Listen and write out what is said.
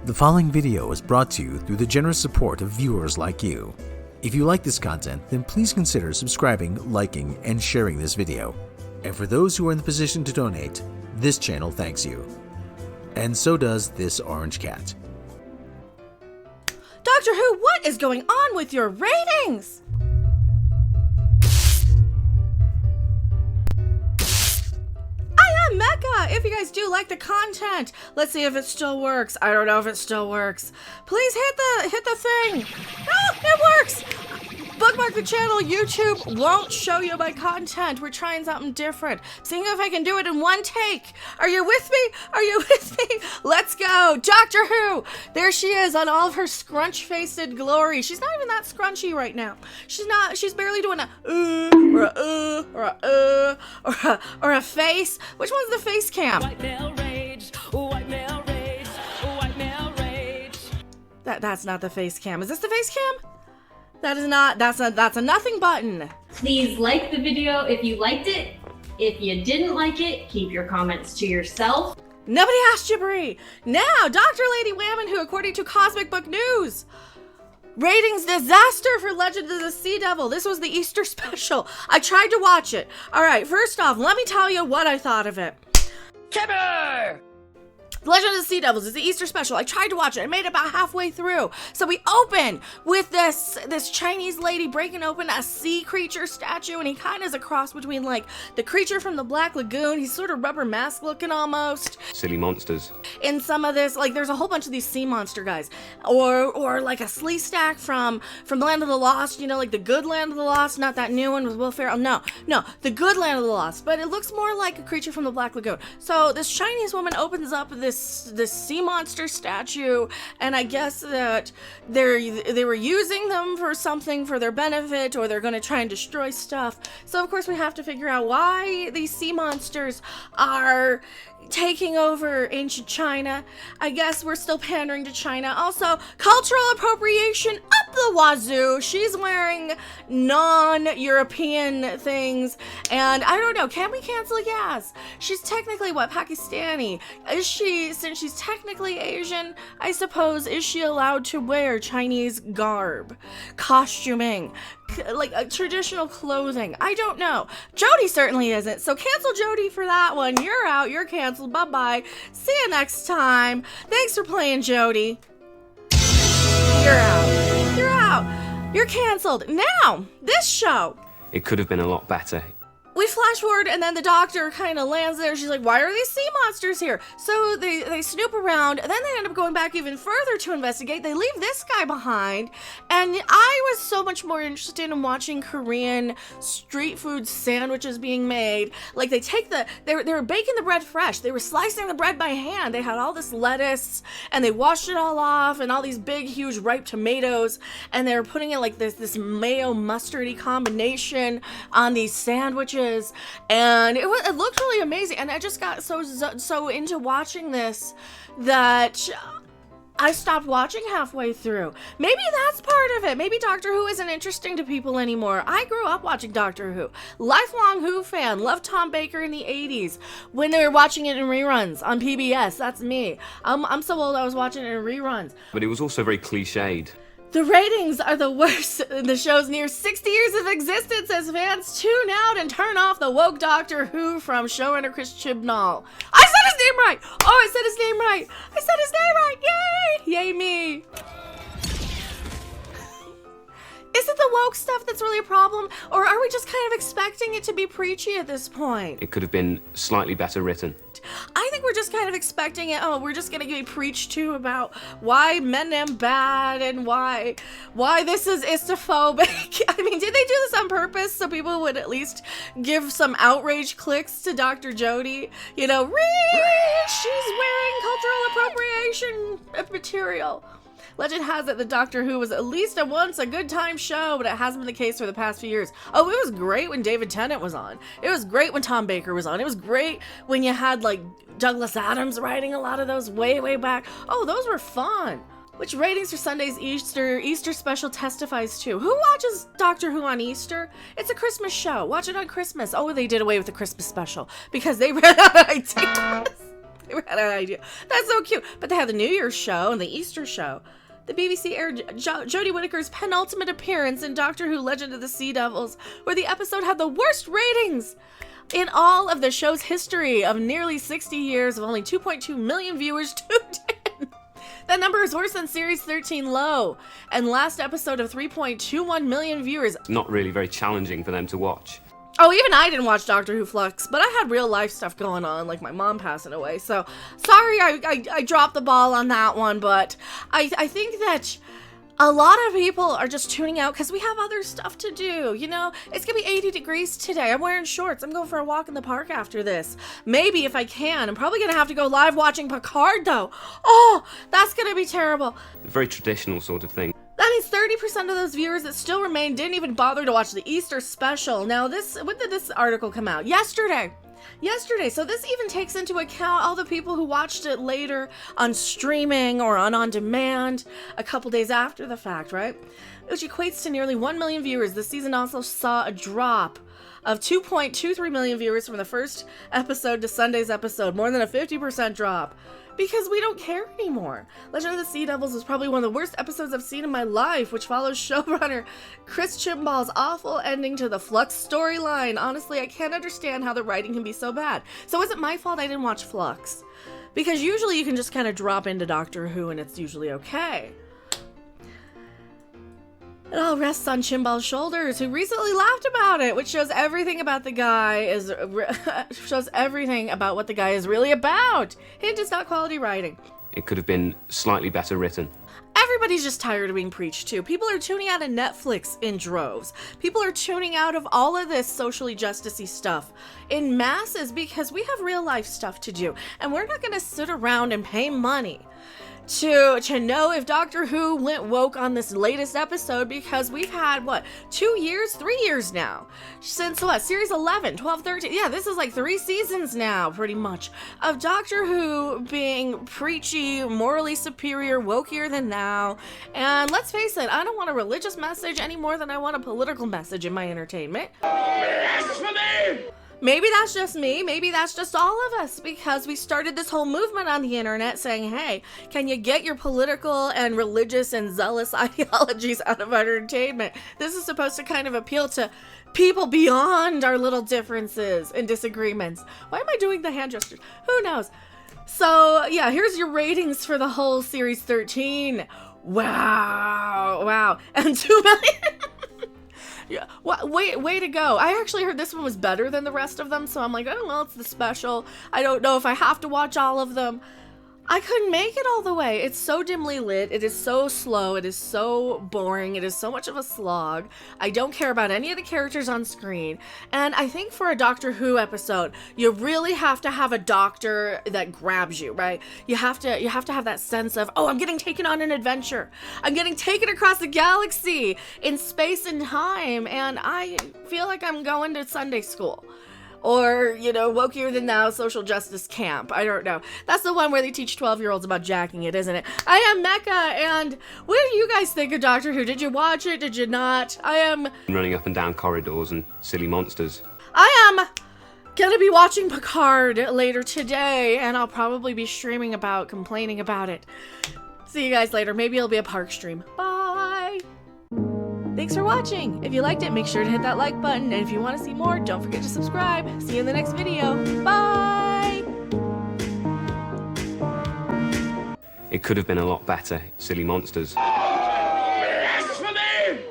The following video is brought to you through the generous support of viewers like you. If you like this content, then please consider subscribing, liking, and sharing this video. And for those who are in the position to donate, this channel thanks you. And so does this orange cat. Doctor Who, what is going on with your ratings? I am Mecca. If you guys do like the content, let's see if it still works. I don't know if it still works. Please hit the thing. No, it works. Bookmark the channel. YouTube won't show you my content. We're trying something different. Seeing if I can do it in one take. Are you with me? Are you with me? Let's go. Doctor Who. There she is on all of her scrunch-faced glory. She's not even that scrunchy right now. She's barely doing a or a face. Which one's the face cam? White male rage, white male rage, white male rage. That's not the face cam. Is this the face cam? That is not. That's a nothing button. Please like the video if you liked it. If you didn't like it, keep your comments to yourself. Nobody asked you, Brie. Now, Dr. Lady Whammon, who according to Cosmic Book News, ratings disaster for Legend of the Sea Devil. This was the Easter special. I tried to watch it. All right, first off, let me tell you what I thought of it. Kevin! Legend of the Sea Devils is the Easter special. I tried to watch it. I made it about halfway through. So we open with this Chinese lady breaking open a sea creature statue, and he kind of is a cross between like the creature from the Black Lagoon. He's sort of rubber mask looking almost. Silly monsters. In some of this, like there's a whole bunch of these sea monster guys, or like a slee stack from Land of the Lost. You know, like the good Land of the Lost, not that new one with Will Ferrell. No, the good Land of the Lost. But it looks more like a creature from the Black Lagoon. So this Chinese woman opens up this sea monster statue, and I guess that they were using them for something for their benefit, or they're going to try and destroy stuff. So of course we have to figure out why these sea monsters are taking over ancient China. I guess we're still pandering to China. Also, cultural appropriation up the wazoo. She's wearing non-European things, and I don't know, can we cancel Yaz? She's technically, what, Pakistani? Is she, since she's technically Asian, I suppose, is she allowed to wear Chinese garb, costuming, like traditional clothing? I don't know. Jodie certainly isn't, so cancel Jodie for that one. You're out, you're canceled, bye-bye. See you next time. Thanks for playing, Jodie. You're out. You're out. You're canceled. Now, this show. It could have been a lot better. We flash forward, and then the doctor kind of lands there. She's like, why are these sea monsters here? So they snoop around, and then they end up going back even further to investigate. They leave this guy behind, and I was so much more interested in watching Korean street food sandwiches being made. Like, they take they were baking the bread fresh. They were slicing the bread by hand. They had all this lettuce, and they washed it all off, and all these big, huge, ripe tomatoes, and they were putting it like this mayo mustardy combination on these sandwiches. And it looked really amazing, and I just got so into watching this that I stopped watching halfway through. Maybe that's part of it. Maybe Doctor Who isn't interesting to people anymore. I grew up watching Doctor Who. Lifelong Who fan. Loved Tom Baker in the 80s when they were watching it in reruns on PBS. That's me. I'm so old I was watching it in reruns. But it was also very cliched. The ratings are the worst in the show's near 60 years of existence as fans tune out and turn off the woke Doctor Who from showrunner Chris Chibnall. I said his name right! Oh, I said his name right! I said his name right! Yay! Yay me! Is it the woke stuff that's really a problem? Or are we just kind of expecting it to be preachy at this point? It could have been slightly better written. I think we're just kind of expecting it. Oh, we're just gonna get preached to about why men am bad and why this is istophobic. I mean, did they do this on purpose so people would at least give some outrage clicks to Dr. Jodie? You know, she's wearing cultural appropriation material. Legend has it that Doctor Who was at least once a good time show, but it hasn't been the case for the past few years. Oh, it was great when David Tennant was on. It was great when Tom Baker was on. It was great when you had like Douglas Adams writing a lot of those way back. Oh, those were fun. Which ratings for Sunday's Easter special testifies to. Who watches Doctor Who on Easter? It's a Christmas show. Watch it on Christmas. Oh, they did away with the Christmas special because they ran out of ideas. They had an idea. That's so cute. But they had the New Year's show and the Easter show. The BBC aired Jodie Whittaker's penultimate appearance in Doctor Who Legend of the Sea Devils, where the episode had the worst ratings in all of the show's history of nearly 60 years, of only 2.2 million viewers tuned in. That number is worse than Series 13 Low, and last episode of 3.21 million viewers. Not really very challenging for them to watch. Oh, even I didn't watch Doctor Who Flux, but I had real life stuff going on, like my mom passing away. So, sorry I dropped the ball on that one, but I think that a lot of people are just tuning out because we have other stuff to do, you know? It's gonna be 80 degrees today. I'm wearing shorts. I'm going for a walk in the park after this. Maybe if I can. I'm probably gonna have to go live watching Picard, though. Oh, that's gonna be terrible. A very traditional sort of thing. That means 30% of those viewers that still remain didn't even bother to watch the Easter special. Now, when did this article come out? Yesterday. So this even takes into account all the people who watched it later on streaming or on demand a couple days after the fact, right? Which equates to nearly 1 million viewers. This season also saw a drop of 2.23 million viewers from the first episode to Sunday's episode, more than a 50% drop. Because we don't care anymore. Legend of the Sea Devils was probably one of the worst episodes I've seen in my life, which follows showrunner Chris Chimball's awful ending to the Flux storyline. Honestly, I can't understand how the writing can be so bad. So is it my fault I didn't watch Flux? Because usually you can just kind of drop into Doctor Who and it's usually okay. It all rests on Chimball's shoulders, who recently laughed about it, which shows everything about the guy shows everything about what the guy is really about. Hint, it's not quality writing. It could have been slightly better written. Everybody's just tired of being preached to. People are tuning out of Netflix in droves. People are tuning out of all of this socially justicey stuff in masses because we have real life stuff to do, and we're not going to sit around and pay money to know if Doctor Who went woke on this latest episode, because we've had 3 years now since series 11, 12, 13. Yeah, this is like 3 seasons now pretty much of Doctor Who being preachy, morally superior, wokier than thou. And let's face it, I don't want a religious message any more than I want a political message in my entertainment. Maybe that's just me, maybe that's just all of us, because we started this whole movement on the internet saying, hey, can you get your political and religious and zealous ideologies out of our entertainment? This is supposed to kind of appeal to people beyond our little differences and disagreements. Why am I doing the hand gestures? Who knows? So, yeah, here's your ratings for the whole Series 13. Wow. And 2 million. Yeah, way to go. I actually heard this one was better than the rest of them, so I'm like, oh, well, it's the special. I don't know if I have to watch all of them. I couldn't make it all the way. It's so dimly lit. It is so slow. It is so boring. It is so much of a slog. I don't care about any of the characters on screen. And I think for a Doctor Who episode, you really have to have a doctor that grabs you, right? You have to have that sense of, oh, I'm getting taken on an adventure. I'm getting taken across the galaxy in space and time, and I feel like I'm going to Sunday school. Or, wokier than thou social justice camp. I don't know. That's the one where they teach 12-year-olds about jacking it, isn't it? I am Mecca, and what do you guys think of Doctor Who? Did you watch it? Did you not? I am Running up and down corridors and silly monsters. I am gonna be watching Picard later today, and I'll probably be complaining about it. See you guys later. Maybe it'll be a park stream. Bye! Thanks for watching. If you liked it, make sure to hit that like button. And if you want to see more, don't forget to subscribe. See you in the next video. Bye! It could have been a lot better, silly monsters.